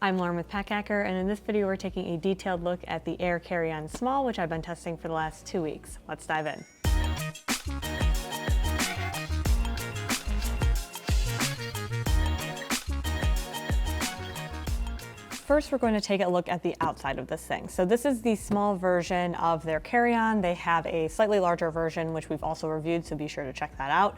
I'm Lauren with Pack Hacker, and in this video we're taking a detailed look at the Aer Carry-On Small, which I've been testing for the last 2 weeks. Let's dive in. First, we're going to take a look at the outside of this thing. So this is the small version of their carry-on. They have a slightly larger version, which we've also reviewed, so be sure to check that out.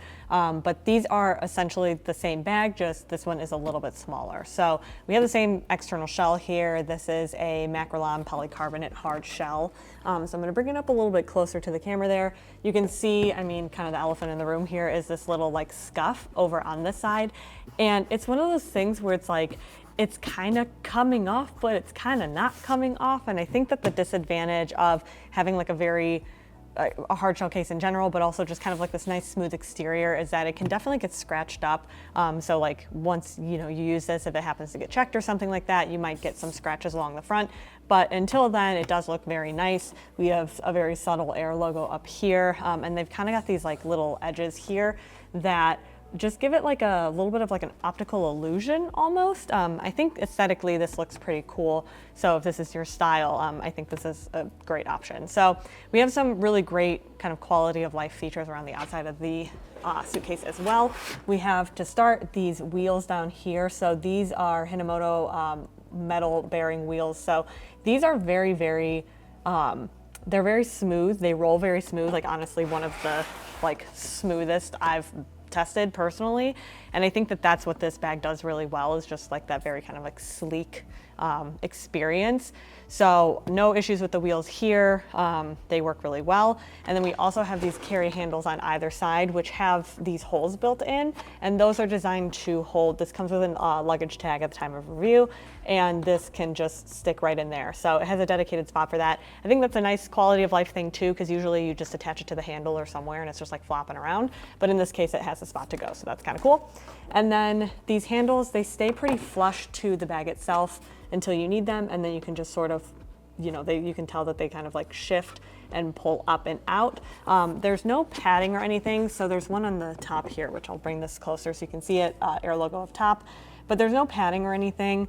But these are essentially the same bag, just this one is a little bit smaller. So we have the same external shell here. This is a Macrolon polycarbonate hard shell. So I'm going to bring it up a little bit closer to the camera there. You can see, I mean, kind of the elephant in the room here is this little like scuff over on this side. And it's one of those things where it's like, it's kind of coming off, but it's kind of not coming off. And I think that the disadvantage of having like a hard shell case in general, but also just kind of like this nice smooth exterior is that it can definitely get scratched up. So like once you use this, if it happens to get checked or something like that, you might get some scratches along the front. But until then, it does look very nice. We have a very subtle Aer logo up here, and they've kind of got these like little edges here that just give it like a little bit of like an optical illusion almost. I think aesthetically this looks pretty cool. So if this is your style, I think this is a great option. So we have some really great kind of quality of life features around the outside of the suitcase as well. We have, to start, these wheels down here. So these are Hinomoto metal bearing wheels. So these are very, very, they're very smooth. They roll very smooth. Like honestly, one of the like smoothest I've tested personally, and I think that that's what this bag does really well, is just like that very kind of like sleek experience. So no issues with the wheels here. They work really well. And then we also have these carry handles on either side, which have these holes built in, and those are designed to hold. This comes with a luggage tag at the time of review, and this can just stick right in there. So it has a dedicated spot for that. I think that's a nice quality of life thing too, because usually you just attach it to the handle or somewhere and it's just like flopping around. But in this case, it has a spot to go, so that's kind of cool. And then these handles, they stay pretty flush to the bag itself until you need them, and then you can just sort of, you can tell that they kind of like shift and pull up and out. There's no padding or anything, so there's one on the top here, which I'll bring this closer so you can see it, Aer logo up top, but there's no padding or anything.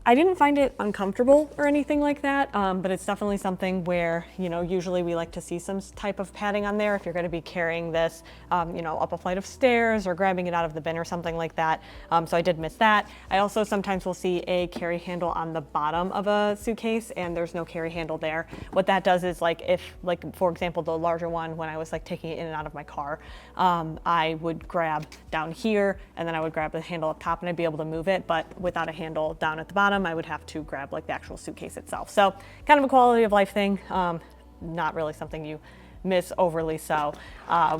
I didn't find it uncomfortable or anything like that, but it's definitely something where, usually we like to see some type of padding on there if you're going to be carrying this, up a flight of stairs or grabbing it out of the bin or something like that. So I did miss that. I also sometimes will see a carry handle on the bottom of a suitcase, and there's no carry handle there. What that does is, like, if, like, for example, the larger one, when I was like taking it in and out of my car, I would grab down here, and then I would grab the handle up top, and I'd be able to move it. But without a handle down at the bottom, I would have to grab like the actual suitcase itself. So kind of a quality of life thing, not really something you miss overly so.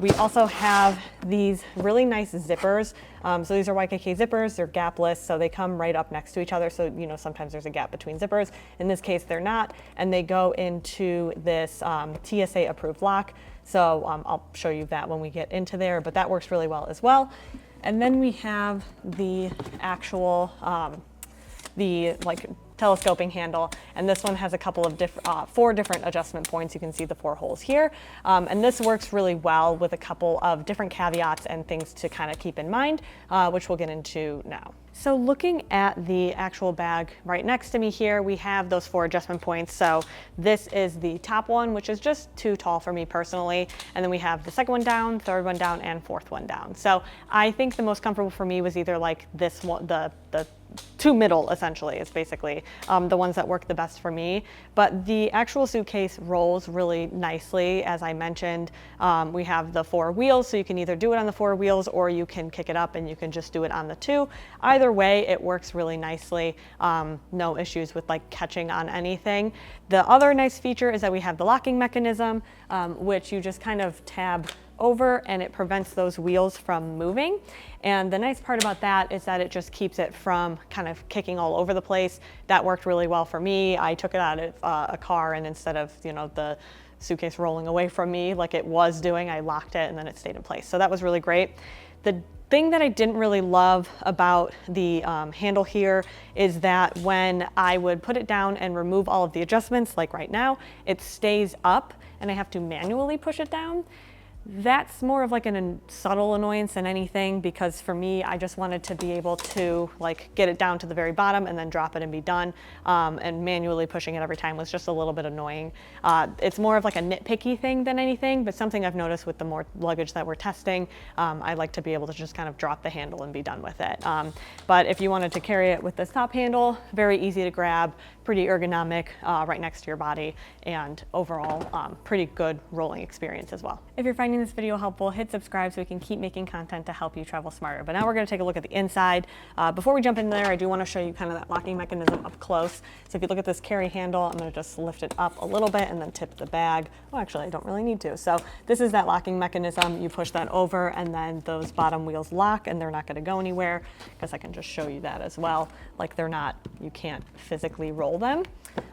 We also have these really nice zippers. So these are YKK zippers, they're gapless, so they come right up next to each other. So, sometimes there's a gap between zippers. In this case, they're not, and they go into this TSA approved lock. So I'll show you that when we get into there, but that works really well as well. And then we have the actual, the like telescoping handle, and this one has a couple of four different adjustment points. You can see the 4 holes here, and this works really well with a couple of different caveats and things to kind of keep in mind, which we'll get into now. So looking at the actual bag right next to me here, we have those 4 adjustment points. So this is the top one, which is just too tall for me personally. And then we have the second one down, third one down, and fourth one down. So I think the most comfortable for me was either like this one, the 2 middle essentially is basically the ones that work the best for me. But the actual suitcase rolls really nicely. As I mentioned, we have the 4 wheels, so you can either do it on the 4 wheels or you can kick it up and you can just do it on the 2. Either way, it works really nicely. No issues with like catching on anything. The other nice feature is that we have the locking mechanism, which you just kind of tab over and it prevents those wheels from moving. And the nice part about that is that it just keeps it from kind of kicking all over the place. That worked really well for me. I took it out of a car, and instead of, the suitcase rolling away from me like it was doing, I locked it and then it stayed in place. So that was really great. The thing that I didn't really love about the handle here is that when I would put it down and remove all of the adjustments, like right now, it stays up and I have to manually push it down. That's more of like a subtle annoyance than anything, because for me, I just wanted to be able to like get it down to the very bottom and then drop it and be done. And manually pushing it every time was just a little bit annoying. It's more of like a nitpicky thing than anything, but something I've noticed with the more luggage that we're testing, I like to be able to just kind of drop the handle and be done with it. But if you wanted to carry it with this top handle, very easy to grab, pretty ergonomic, right next to your body, and overall pretty good rolling experience as well. If you're finding this video helpful, hit subscribe so we can keep making content to help you travel smarter. But now we're going to take a look at the inside. Before we jump in there, I do want to show you kind of that locking mechanism up close. So if you look at this carry handle, I'm going to just lift it up a little bit and then tip the bag. Oh, actually, I don't really need to. So this is that locking mechanism. You push that over and then those bottom wheels lock and they're not going to go anywhere, because I can just show you that as well. Like they're not, you can't physically roll them,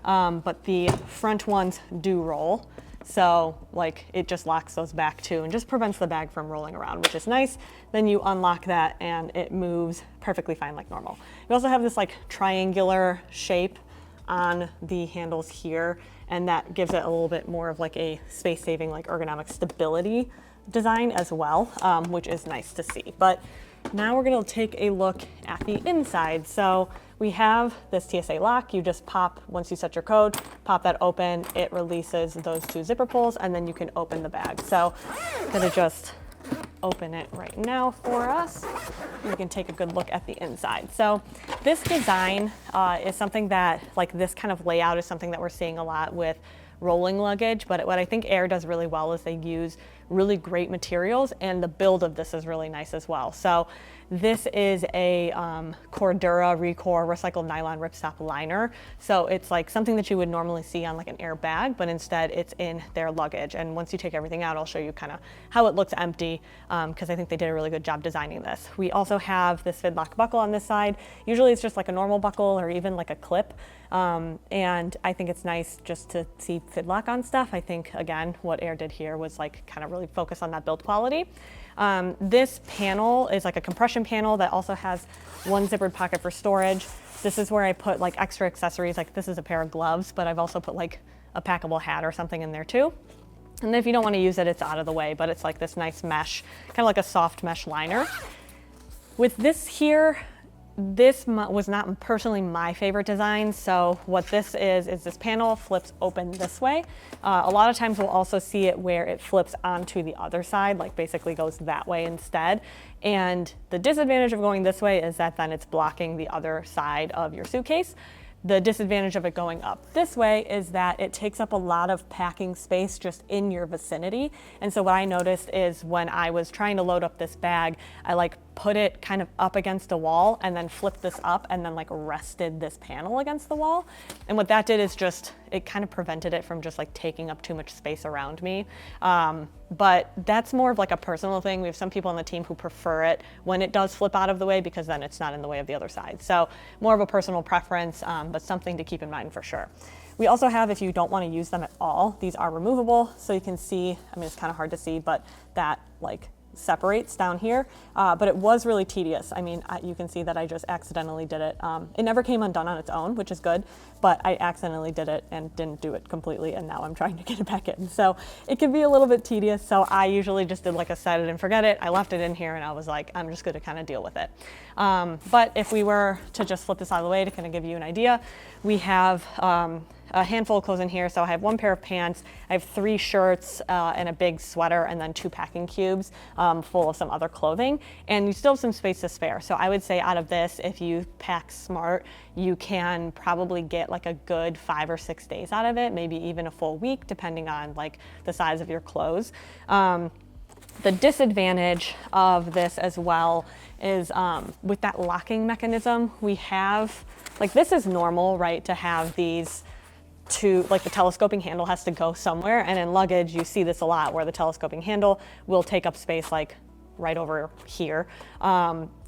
but the front ones do roll. So like it just locks those back too and just prevents the bag from rolling around, which is nice. Then you unlock that and it moves perfectly fine like normal. You also have this like triangular shape on the handles here, and that gives it a little bit more of like a space-saving, like ergonomic stability design as well, which is nice to see. But now we're going to take a look at the inside. So we have this TSA lock. You just pop, once you set your code, pop that open, it releases those two zipper pulls, and then you can open the bag. So I'm going to just open it right now for us. You can take a good look at the inside. So this design is something that, like this kind of layout is something that we're seeing a lot with rolling luggage, but what I think Aer does really well is they use really great materials, and the build of this is really nice as well. So this is a Cordura Recore recycled nylon ripstop liner. So it's like something that you would normally see on like an Aer bag, but instead it's in their luggage. And once you take everything out, I'll show you kind of how it looks empty, because I think they did a really good job designing this. We also have this fidlock buckle on this side. Usually it's just like a normal buckle or even like a clip. And I think it's nice just to see fidlock on stuff. I think, again, what Aer did here was like kind of really focus on that build quality. This panel is like a compression panel that also has one zippered pocket for storage. This is where I put like extra accessories, like this is a pair of gloves, but I've also put like a packable hat or something in there too. And if you don't want to use it, it's out of the way, but it's like this nice mesh, kind of like a soft mesh liner. With this here, this was not personally my favorite design. So what this is this panel flips open this way. A lot of times we'll also see it where it flips onto the other side, like basically goes that way instead. And the disadvantage of going this way is that then it's blocking the other side of your suitcase. The disadvantage of it going up this way is that it takes up a lot of packing space just in your vicinity. And so what I noticed is when I was trying to load up this bag, I like put it kind of up against a wall and then flipped this up and then like rested this panel against the wall. And what that did is just, it kind of prevented it from just like taking up too much space around me. But that's more of like a personal thing. We have some people on the team who prefer it when it does flip out of the way, because then it's not in the way of the other side. So more of a personal preference, but something to keep in mind for sure. We also have, if you don't want to use them at all, these are removable. So you can see, I mean, it's kind of hard to see, but that like separates down here, but it was really tedious. I mean, you can see that I just accidentally did it. It never came undone on its own, which is good, but I accidentally did it and didn't do it completely, and now I'm trying to get it back in. So it can be a little bit tedious, so I usually just did like a set it and forget it. I left it in here and I was like, I'm just going to kind of deal with it. But if we were to just flip this out of the way to kind of give you an idea, we have a handful of clothes in here. So I have one pair of pants, I have 3 shirts and a big sweater, and then 2 packing cubes full of some other clothing. And you still have some space to spare. So I would say out of this, if you pack smart, you can probably get like a good 5 or 6 days out of it, maybe even a full week, depending on like the size of your clothes. The disadvantage of this as well is with that locking mechanism, we have, like this is normal, right, to have these like the telescoping handle has to go somewhere, and in luggage you see this a lot where the telescoping handle will take up space like right over here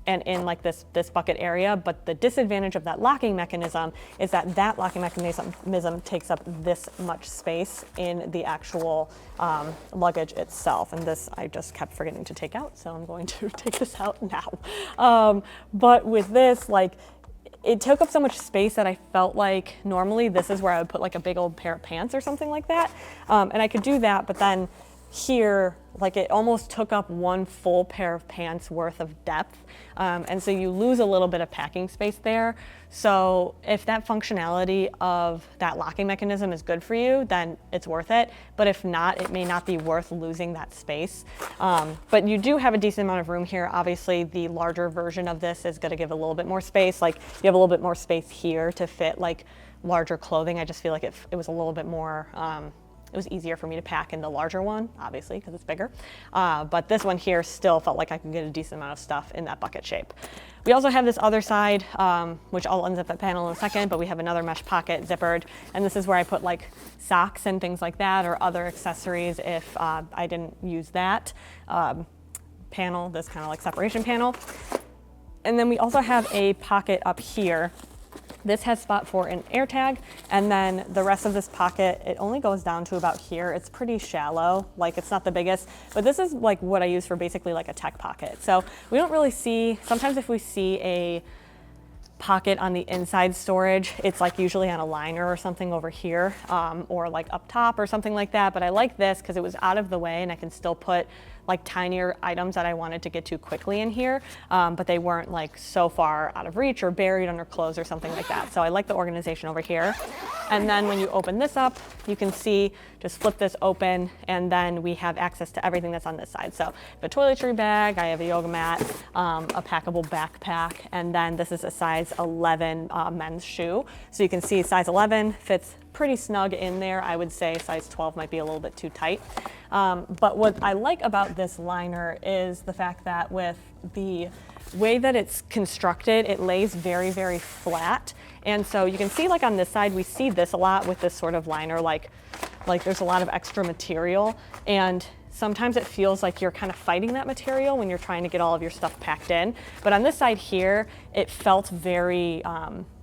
and in like this bucket area. But the disadvantage of that locking mechanism is that that locking mechanism takes up this much space in the actual luggage itself. And this I just kept forgetting to take out, so I'm going to take this out now. But with this, like, it took up so much space that I felt like normally this is where I would put like a big old pair of pants or something like that. And I could do that, but then here, like it almost took up one full pair of pants worth of depth. And so you lose a little bit of packing space there. So if that functionality of that locking mechanism is good for you, then it's worth it. But if not, it may not be worth losing that space. But you do have a decent amount of room here. Obviously, the larger version of this is going to give a little bit more space. Like you have a little bit more space here to fit like larger clothing. I just feel like it was a little bit more, it was easier for me to pack in the larger one, obviously, because it's bigger. But this one here still felt like I could get a decent amount of stuff in that bucket shape. We also have this other side, which I'll unzip that panel in a second, but we have another mesh pocket zippered. And this is where I put like socks and things like that, or other accessories if I didn't use that panel, this kind of like separation panel. And then we also have a pocket up here. This has spot for an air tag, and then the rest of this pocket, it only goes down to about here. It's pretty shallow, like it's not the biggest, but this is like what I use for basically like a tech pocket. So we don't really see, sometimes if we see a pocket on the inside storage, it's like usually on a liner or something over here, or like up top or something like that. But I like this because it was out of the way and I can still put like tinier items that I wanted to get to quickly in here, but they weren't like so far out of reach or buried under clothes or something like that. So I like the organization over here. And then when you open this up, you can see, just flip this open, and then we have access to everything that's on this side. So the toiletry bag, I have a yoga mat, a packable backpack, and then this is a size 11 men's shoe. So you can see size 11 fits pretty snug in there. I would say size 12 might be a little bit too tight. But what I like about this liner is the fact that with the way that it's constructed, it lays very, very flat. And so you can see like on this side, we see this a lot with this sort of liner, like there's a lot of extra material. And sometimes it feels like you're kind of fighting that material when you're trying to get all of your stuff packed in. But on this side here, it felt very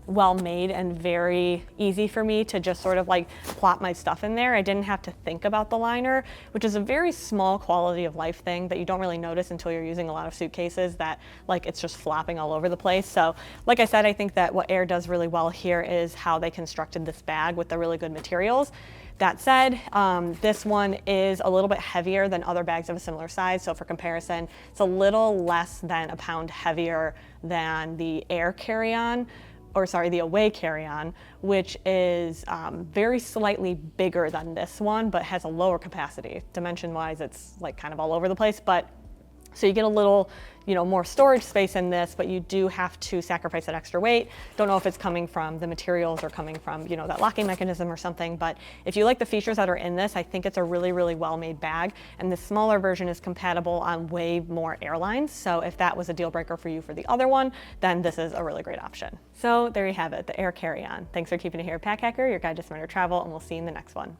well made and very easy for me to just sort of like plop my stuff in there. I didn't have to think about the liner, which is a very small quality of life thing that you don't really notice until you're using a lot of suitcases, that like it's just flopping all over the place. So like I said, I think that what Aer does really well here is how they constructed this bag with the really good materials. That said, this one is a little bit heavier than other bags of a similar size. So for comparison, it's a little less than a pound heavier than the Aer Carry-On, or sorry, the Away Carry-On, which is very slightly bigger than this one, but has a lower capacity. Dimension-wise, it's like kind of all over the place, but so you get a little, more storage space in this, but you do have to sacrifice that extra weight. Don't know if it's coming from the materials or coming from, that locking mechanism or something, but if you like the features that are in this, I think it's a really, really well-made bag. And the smaller version is compatible on way more airlines. So if that was a deal breaker for you for the other one, then this is a really great option. So there you have it, the Aer Carry-On. Thanks for keeping it here at Pack Hacker, your guide to smarter travel, and we'll see you in the next one.